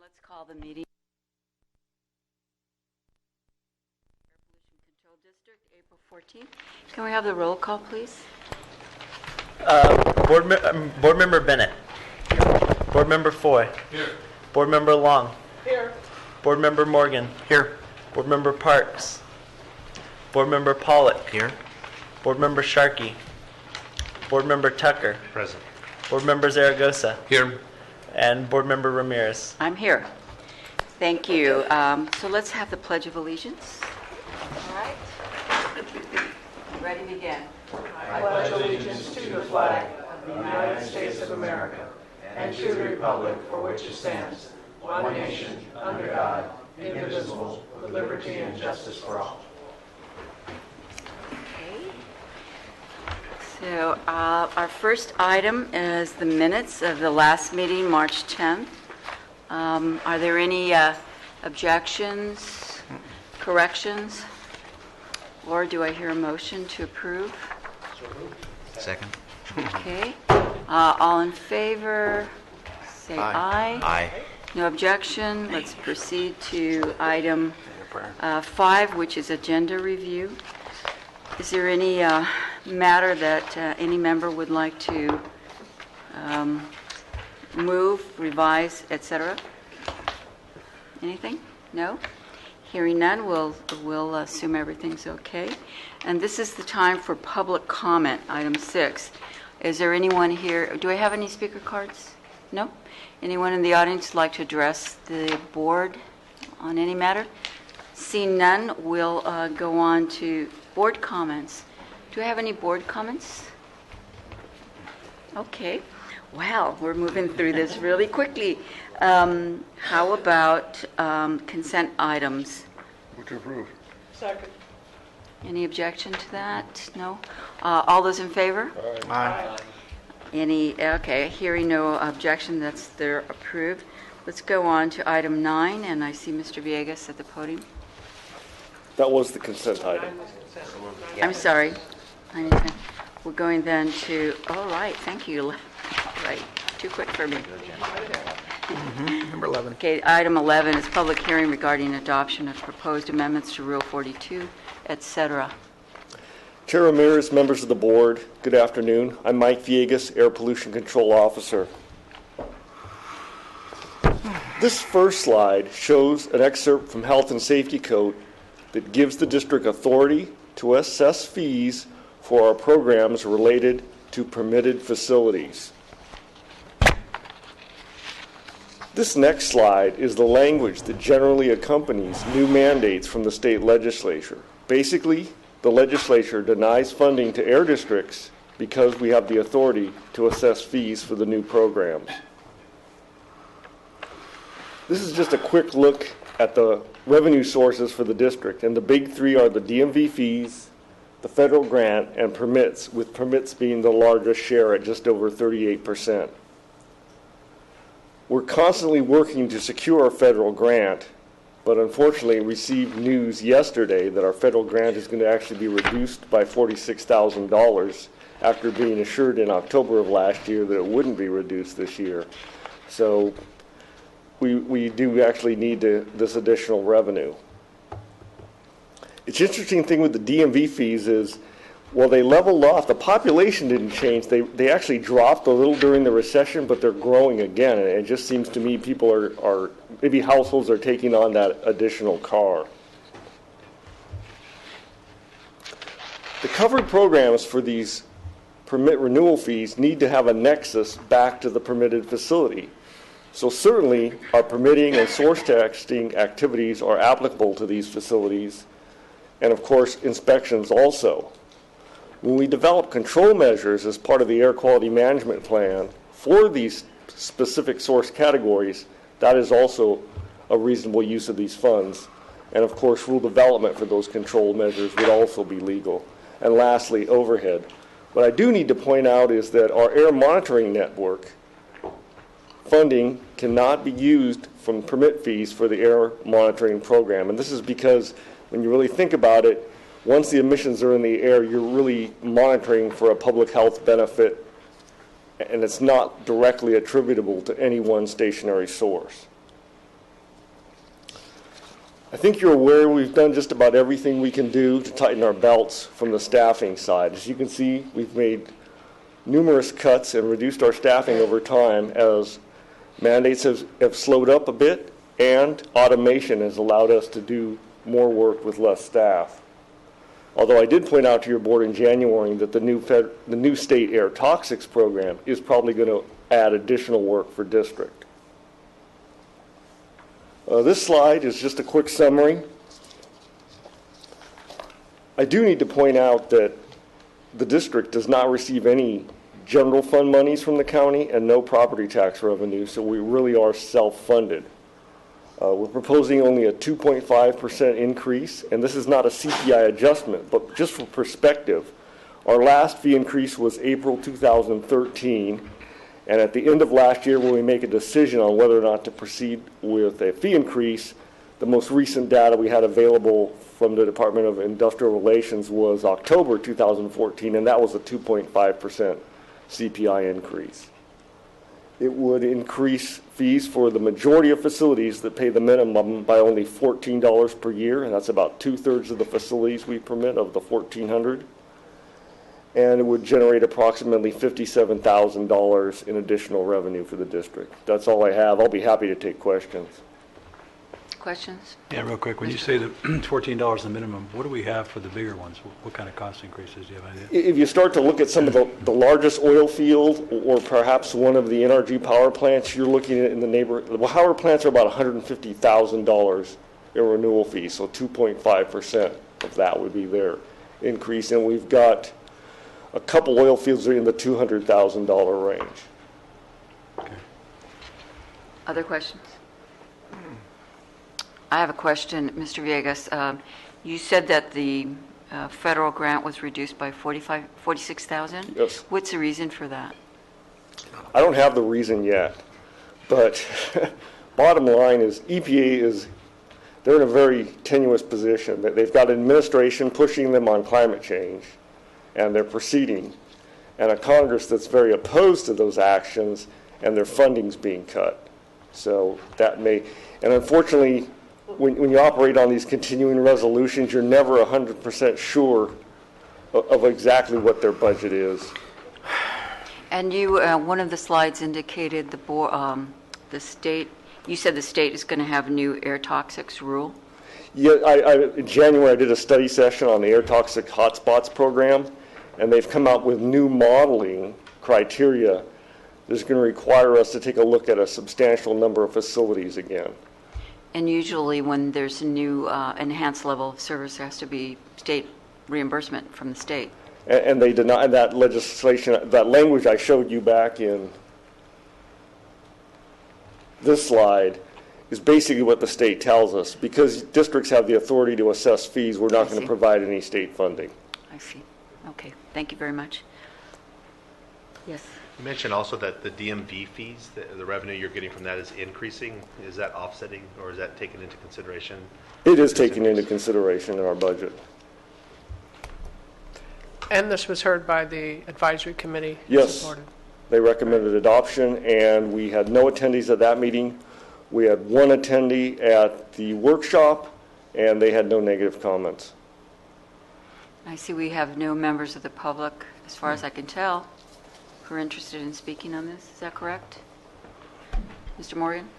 Let's call the meeting. Air Pollution Control District, April 14th. Can we have the roll call, please? Board Member Bennett. Board Member Foy. Here. Board Member Long. Here. Board Member Morgan. Here. Board Member Parks. Board Member Pollock. Here. Board Member Sharkey. Board Member Tucker. Present. Board Member Zaragoza. Here. And Board Member Ramirez. I'm here. Thank you. So let's have the Pledge of Allegiance. All right. Ready to begin. I pledge allegiance to the flag of the United States of America and to the republic for which it stands, one nation, under God, indivisible, with liberty and justice for all. Okay. So our first item is the minutes of the last meeting, March 10th. Are there any objections, corrections? Or do I hear a motion to approve? Second. Okay. All in favor, say aye. Aye. No objection. Let's proceed to item 5, which is agenda review. Is there any matter that any member would like to move, revise, etc.? Anything? No? Hearing none, we'll assume everything's okay. And this is the time for public comment, item 6. Is there anyone here? Do I have any speaker cards? No? Anyone in the audience like to address the board on any matter? Seeing none, we'll go on to board comments. Do I have any board comments? Okay. Wow, we're moving through this really quickly. How about consent items? Move to approve. Second. Any objection to that? No? All those in favor? Aye. Okay, hearing no objection, they're approved. Let's go on to item 9, and I see Mr. Villegas at the podium. That was the consent item. I'm sorry. We're going then to, all right, thank you. Right, too quick for me. Number 11. Okay, item 11 is public hearing regarding adoption of proposed amendments to Rule 42, etc. Chair Ramirez, members of the board, good afternoon. I'm Mike Villegas, Air Pollution Control Officer. This first slide shows an excerpt from Health and Safety Code that gives the district authority to assess fees for our programs related to permitted facilities. This next slide is the language that generally accompanies new mandates from the state legislature. Basically, the legislature denies funding to air districts because we have the authority to assess fees for the new programs. This is just a quick look at the revenue sources for the district, and the big three are the DMV fees, the federal grant, and permits, with permits being the largest share at just over 38%. We're constantly working to secure our federal grant, but unfortunately received news yesterday that our federal grant is going to actually be reduced by $46,000 after being assured in October of last year that it wouldn't be reduced this year. So we do actually need this additional revenue. It's interesting thing with the DMV fees is, well, they leveled off. The population didn't change. They actually dropped a little during the recession, but they're growing again. And it just seems to me people are maybe households are taking on that additional car. The covered programs for these permit renewal fees need to have a nexus back to the permitted facility. So certainly our permitting and source testing activities are applicable to these facilities, and of course inspections also. When we develop control measures as part of the air quality management plan for these specific source categories, that is also a reasonable use of these funds. And of course, rule development for those control measures would also be legal. And lastly, overhead. What I do need to point out is that our air monitoring network funding cannot be used from permit fees for the air monitoring program. And this is because when you really think about it, once the emissions are in the air, you're really monitoring for a public health benefit, and it's not directly attributable to any one stationary source. I think you're aware we've done just about everything we can do to tighten our belts from the staffing side. As you can see, we've made numerous cuts and reduced our staffing over time as mandates have slowed up a bit and automation has allowed us to do more work with less staff. Although I did point out to your board in January that the new state air toxics program is probably going to add additional work for district. This slide is just a quick summary. I do need to point out that the district does not receive any general fund monies from the county and no property tax revenue, so we really are self-funded. We're proposing only a 2.5% increase, and this is not a CPI adjustment, but just for perspective, our last fee increase was April 2013, and at the end of last year when we make a decision on whether or not to proceed with a fee increase, the most recent data we had available from the Department of Industrial Relations was October 2014, and that was a 2.5% CPI increase. It would increase fees for the majority of facilities that pay the minimum by only $14 per year, and that's about 2/3 of the facilities we permit of the 1,400. And it would generate approximately $57,000 in additional revenue for the district. That's all I have. I'll be happy to take questions. Questions? Yeah, real quick, when you say the $14 the minimum, what do we have for the bigger ones? What kind of cost increases do you have an idea? If you start to look at some of the largest oil field or perhaps one of the NRG power plants, you're looking at in the neighborhood. The power plants are about $150,000 in renewal fees, so 2.5% of that would be their increase. And we've got a couple oil fields that are in the $200,000 range. Okay. Other questions? I have a question, Mr. Villegas. You said that the federal grant was reduced by $46,000? Yes. What's the reason for that? I don't have the reason yet, but bottom line is they're in a very tenuous position. They've got administration pushing them on climate change, and they're proceeding, and a Congress that's very opposed to those actions, and their funding's being cut. So that may, and unfortunately, when you operate on these continuing resolutions, you're never 100% sure of exactly what their budget is. And you, one of the slides indicated the state, you said the state is going to have a new air toxics rule? Yeah, in January I did a study session on the air toxic hotspots program, and they've come out with new modeling criteria that's going to require us to take a look at a substantial number of facilities again. And usually when there's a new enhanced level of service, there has to be state reimbursement from the state. And they deny that legislation, that language I showed you back in this slide is basically what the state tells us. Because districts have the authority to assess fees, we're not going to provide any state funding. I see. Okay. Thank you very much. Yes. You mentioned also that the DMV fees, the revenue you're getting from that is increasing. Is that offsetting, or is that taken into consideration? It is taken into consideration in our budget. And this was heard by the advisory committee? Yes. Supported. They recommended adoption, and we had no attendees at that meeting. We had one attendee at the workshop, and they had no negative comments. I see we have no members of the public, as far as I can tell, who are interested in speaking on this. Is that correct? Mr. Morgan?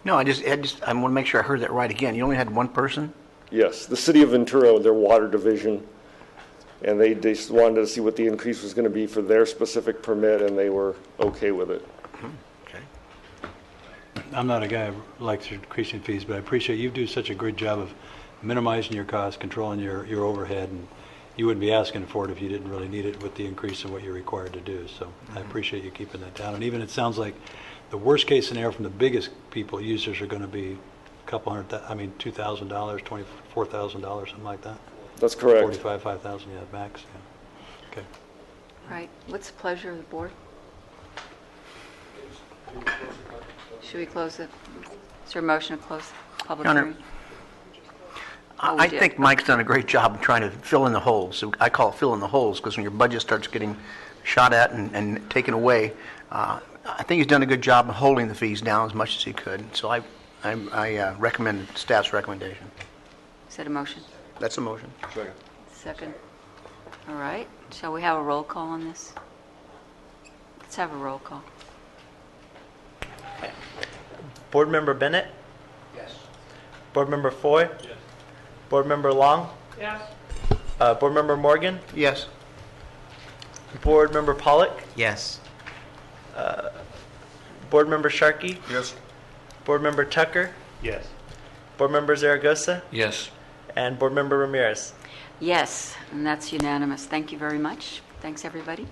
No, I want to make sure I heard that right again. You only had one person? Yes, the city of Ventura, their water division, and they just wanted to see what the increase was going to be for their specific permit, and they were okay with it. Okay. I'm not a guy who likes increasing fees, but I appreciate you do such a great job of minimizing your costs, controlling your overhead, and you wouldn't be asking for it if you didn't really need it with the increase in what you're required to do. So I appreciate you keeping that down. And even it sounds like the worst case scenario from the biggest people users are going to be a couple hundred, $2,000, $24,000, something like that. That's correct. 45, 5,000, yeah, max. Yeah. Okay. Right. What's the pleasure of the board? Should we close it? Is there a motion to close the public Your Honor, hearing? Oh, we I did. think Mike's done a great job of trying to fill in the holes. So I call it fill in the holes because when your budget starts getting shot at and taken away, I think he's done a good job of holding the fees down as much as he could. So I recommend staff's recommendation. Is that a motion? That's a motion. Second. All right. Shall we have a roll call on this? Let's have a roll call. Board Member Bennett? Yes. Board Member Foy? Yes. Board Member Long? Yes. Board Member Morgan? Yes. Board Member Pollock? Yes. Board Member Sharkey? Yes. Board Member Tucker? Yes. Board Member Zaragoza? Yes. And Board Member Ramirez? Yes, and that's unanimous. Thank you very much. Thanks, everybody.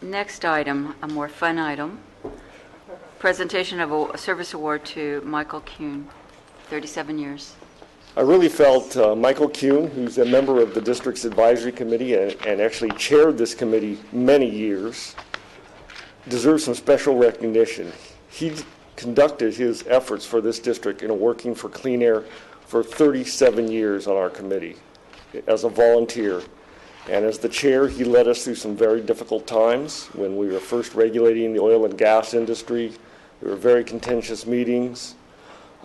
Next item, a more fun item. Presentation of a service award to Michael Kuhn, 37 years. I really felt Michael Kuhn, who's a member of the district's advisory committee and actually chaired this committee many years, deserves some special recognition. He conducted his efforts for this district in working for clean air for 37 years on our committee as a volunteer. And as the chair, he led us through some very difficult times when we were first regulating the oil and gas industry. There were very contentious meetings.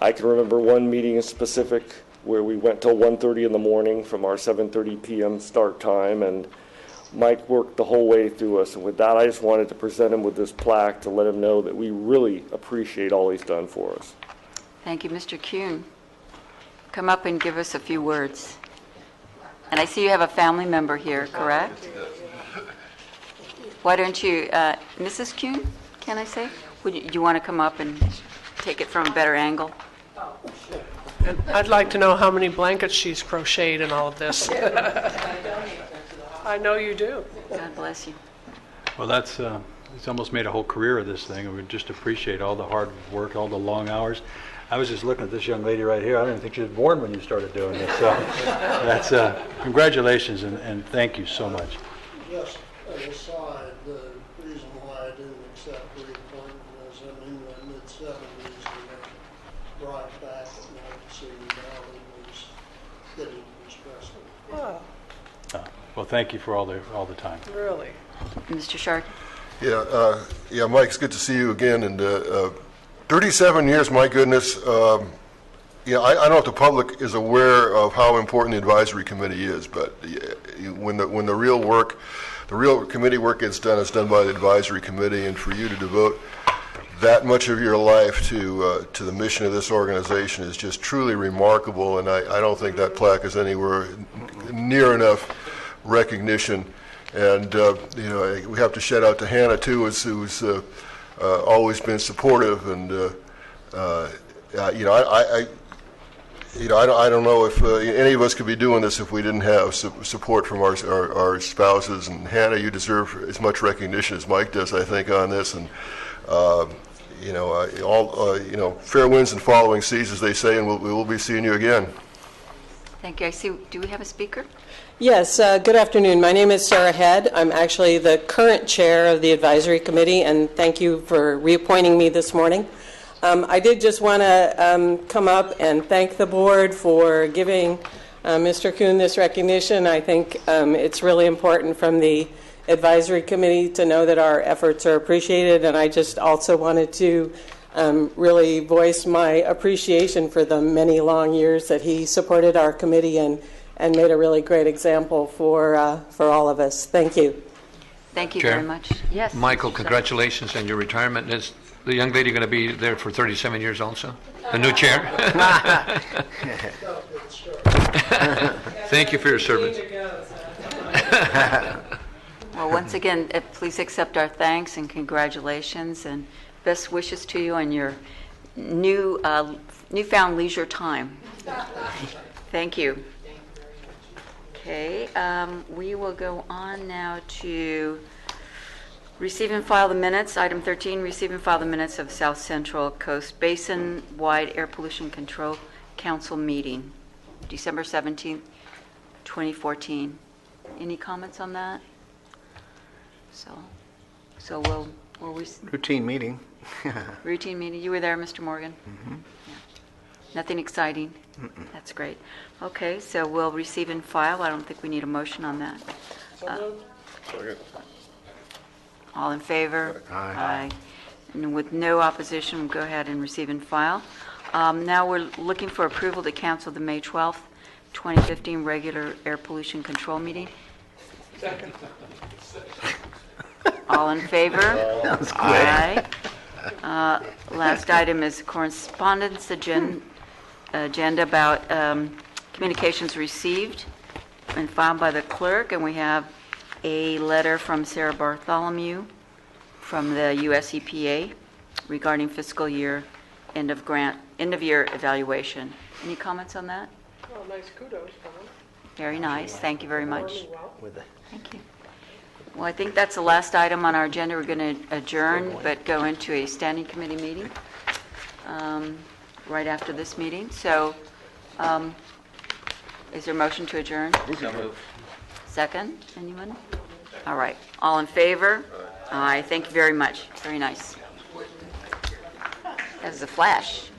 I can remember one meeting in specific where we went till 1:30 in the morning from our 7:30 p.m. start time, and Mike worked the whole way through us. And with that, I just wanted to present him with this plaque to let him know that we really appreciate all he's done for us. Thank you, Mr. Kuhn. Come up and give us a few words. And I see you have a family member here, correct? Why don't you, Mrs. Kuhn, can I say? Do you want to come up and take it from a better angle? And I'd like to know how many blankets she's crocheted in all of this. I know you do. God bless you. Well, that's, he's almost made a whole career of this thing, and we just appreciate all the hard work, all the long hours. I was just looking at this young lady right here. I didn't think she was born when you started doing this. So that's, congratulations and thank you so much. Just an aside, the reason why I didn't accept reappointment is I'm in my mid-70s and the drive back at night to Cedar Valley was getting stressful. Oh, Well, thank you for all the time. really? Mr. Shark? Yeah, Mike, it's good to see you again. And 37 years, my goodness. I don't know if the public is aware of how important the advisory committee is, but when the real work, the real committee work gets done, it's done by the advisory committee, and for you to devote that much of your life to the mission of this organization is just truly remarkable, and I don't think that plaque is anywhere near enough recognition. And we have to shout out to Hannah too, who's always been supportive, and I don't know if any of us could be doing this if we didn't have support from our spouses. And Hannah, you deserve as much recognition as Mike does, I think, on this. And fair winds and following seas, as they say, and we will be seeing you again. Thank you. I see, do we have a speaker? Yes, good afternoon. My name is Sarah Head. I'm actually the current chair of the advisory committee, and thank you for reappointing me this morning. I did just want to come up and thank the board for giving Mr. Kuhn this recognition. I think it's really important from the advisory committee to know that our efforts are appreciated, and I just also wanted to really voice my appreciation for the many long years that he supported our committee and made a really great example for all of us. Thank you. Thank you Chair? very much. Yes. Michael, Mr. Shark. congratulations on your retirement. Is the young lady going to be there for 37 years also? The new chair? Thank you for your service. Well, once again, please accept our thanks and congratulations and best wishes to you on your newfound leisure time. Thank you. Okay, we will go on now to receive and file the minutes. Item 13, receive and file the minutes of South Central Coast Basin-wide Air Pollution Control Council meeting, December 17th, 2014. Any comments on that? So we'll Routine meeting. routine meeting. You were there, Mr. Morgan? Mm-hmm. Yeah. Nothing exciting? Mm-mm. That's great. Okay, so we'll receive and file. I don't think we need a motion on that. All in favor? Aye. And with no opposition, we'll go ahead and receive and file. Now we're looking for approval to cancel the May 12th, 2015 regular air pollution control meeting. All in favor? Aye. Last item is correspondence agenda about communications received and filed by the clerk, and we have a letter from Sarah Bartholomew from the US EPA regarding fiscal year end of year evaluation. Any comments on that? Well, nice kudos, Tom. Very nice. Thank you very much. Well, Thank you. Well, I think that's the last item on our agenda. We're going to adjourn, but go into a standing committee meeting right after this meeting. So is there a motion to adjourn? Second? Anyone? All right. All in favor? Aye. Thank you very much. Very nice. That was a flash.